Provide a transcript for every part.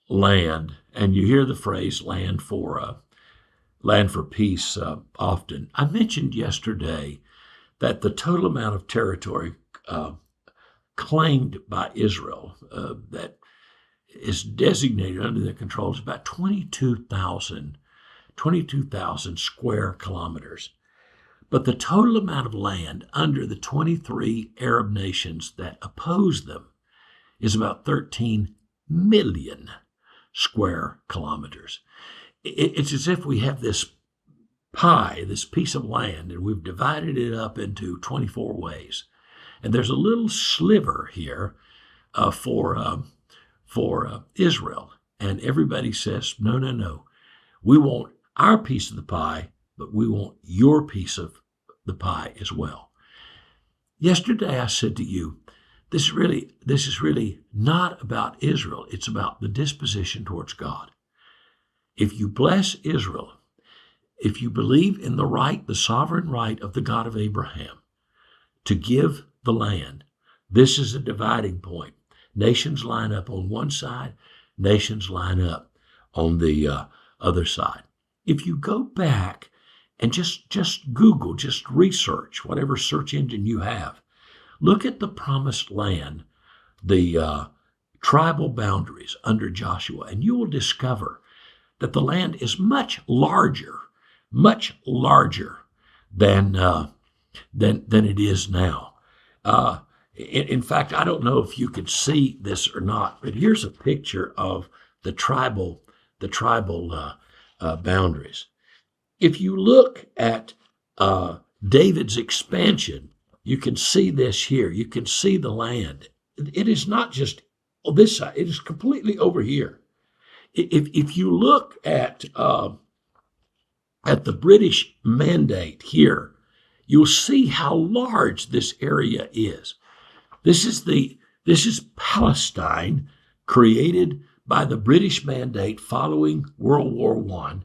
land, and you hear the phrase land for peace often. I mentioned yesterday that the total amount of territory claimed by Israel that is designated under their control is about 22,000 square kilometers. But the total amount of land under the 23 Arab nations that oppose them is about 13 million square kilometers. It's as if we have this pie, this piece of land, and we've divided it up into 24 ways. And there's a little sliver here for Israel. And everybody says, no, no, no. We want our piece of the pie, but we want your piece of the pie as well. Yesterday I said to you, this is really not about Israel. It's about the disposition towards God. If you bless Israel, if you believe in the sovereign right of the God of Abraham to give the land, this is a dividing point. Nations line up on one side, nations line up on the other side. If you go back and just Google, just research, whatever search engine you have, look at the promised land, the tribal boundaries under Joshua, and you will discover that the land is much larger than it is now. In fact, I don't know if you could see this or not, but here's a picture of the tribal boundaries. If you look at David's expansion, you can see this here. You can see the land. It is not just on this side. It is completely over here. If you look at the British Mandate here, you'll see how large this area is. This is Palestine, created by the British Mandate following World War I.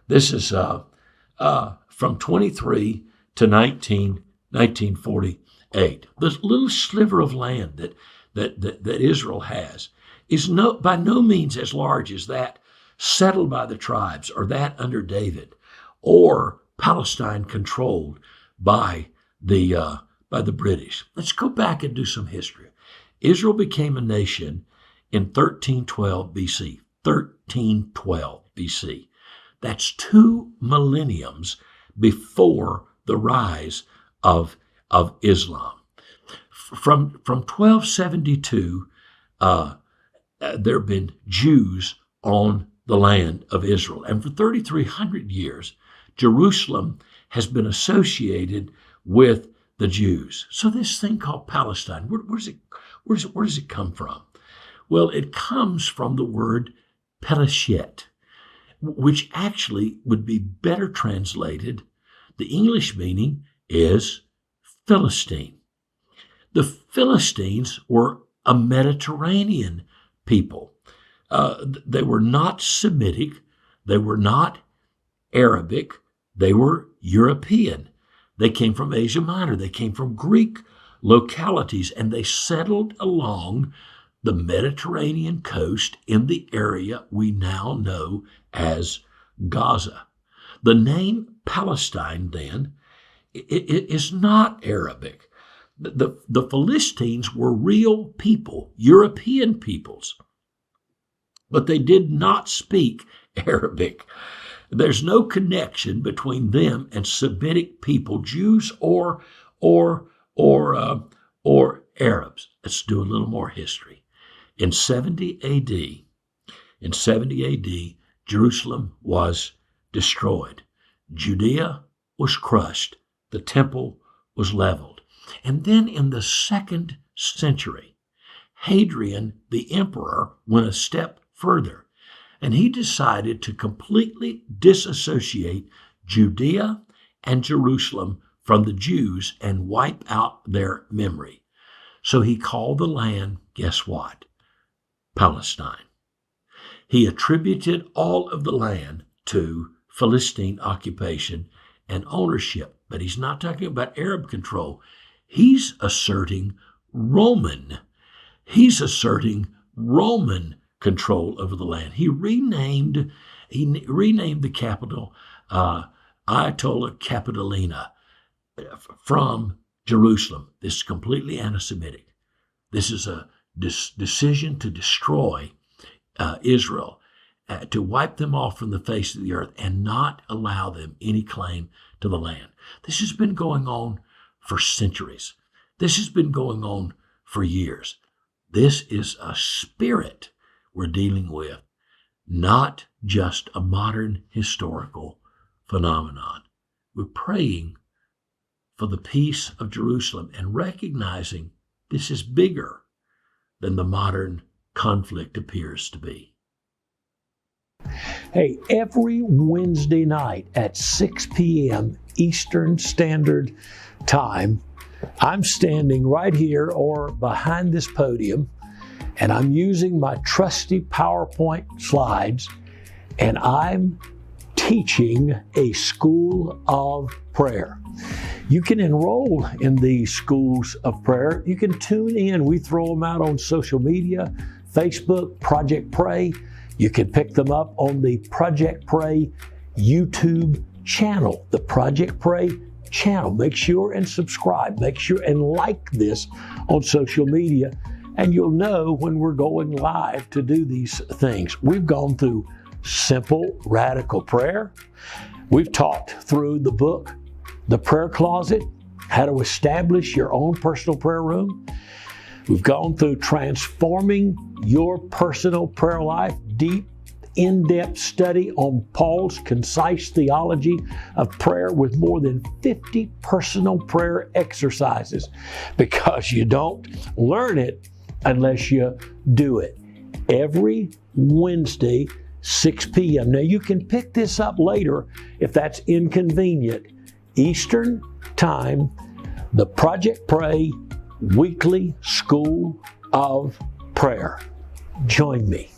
This is from 23 to 1948. This little sliver of land that Israel has is by no means as large as that settled by the tribes or that under David or Palestine controlled by the British. Let's go back and do some history. Israel became a nation in 1312 BC. 1312 BC. That's 2 millenniums before the rise of Islam. From 1272, there have been Jews on the land of Israel. And for 3,300 years, Jerusalem has been associated with the Jews. So this thing called Palestine, where does it come from? Well, it comes from the word Peleshet, which actually would be better translated. The English meaning is Philistine. The Philistines were a Mediterranean people. They were not Semitic. They were not Arabic. They were European. They came from Asia Minor. They came from Greek localities, and they settled along the Mediterranean coast in the area we now know as Gaza. The name Palestine, then, it is not Arabic. The Philistines were real people, European peoples, but they did not speak Arabic. There's no connection between them and Semitic people, Jews or Arabs. Let's do a little more history. In 70 AD, Jerusalem was destroyed. Judea was crushed. The temple was leveled. And then in the 2nd century, Hadrian, the emperor, went a step further, and he decided to completely disassociate Judea and Jerusalem from the Jews and wipe out their memory. So he called the land, guess what? Palestine. He attributed all of the land to Philistine occupation and ownership, but he's not talking about Arab control. He's asserting Roman control over the land. He renamed the capital Ayatollah Capitolina from Jerusalem. This is completely anti-Semitic. This is a decision to destroy Israel, to wipe them off from the face of the earth and not allow them any claim to the land. This has been going on for centuries. This has been going on for years. This is a spirit we're dealing with, not just a modern historical phenomenon. We're praying for the peace of Jerusalem and recognizing this is bigger than the modern conflict appears to be. Hey, every Wednesday night at 6 p.m. Eastern Standard Time, I'm standing right here or behind this podium, and I'm using my trusty PowerPoint slides, and I'm teaching a school of prayer. You can enroll in these schools of prayer. You can tune in. We throw them out on social media, Facebook, Project Pray. You can pick them up on the Project Pray YouTube channel, the Project Pray channel. Make sure and subscribe. Make sure and like this on social media, and you'll know when we're going live to do these things. We've gone through simple, radical prayer. We've talked through the book, The Prayer Closet, how to establish your own personal prayer room. We've gone through transforming your personal prayer life, deep, in-depth study on Paul's concise theology of prayer with more than 50 personal prayer exercises, because you don't learn it unless you do it. Every Wednesday, 6 p.m. Now, you can pick this up later if that's inconvenient. Eastern Time, the Project Pray Weekly School of Prayer. Join me.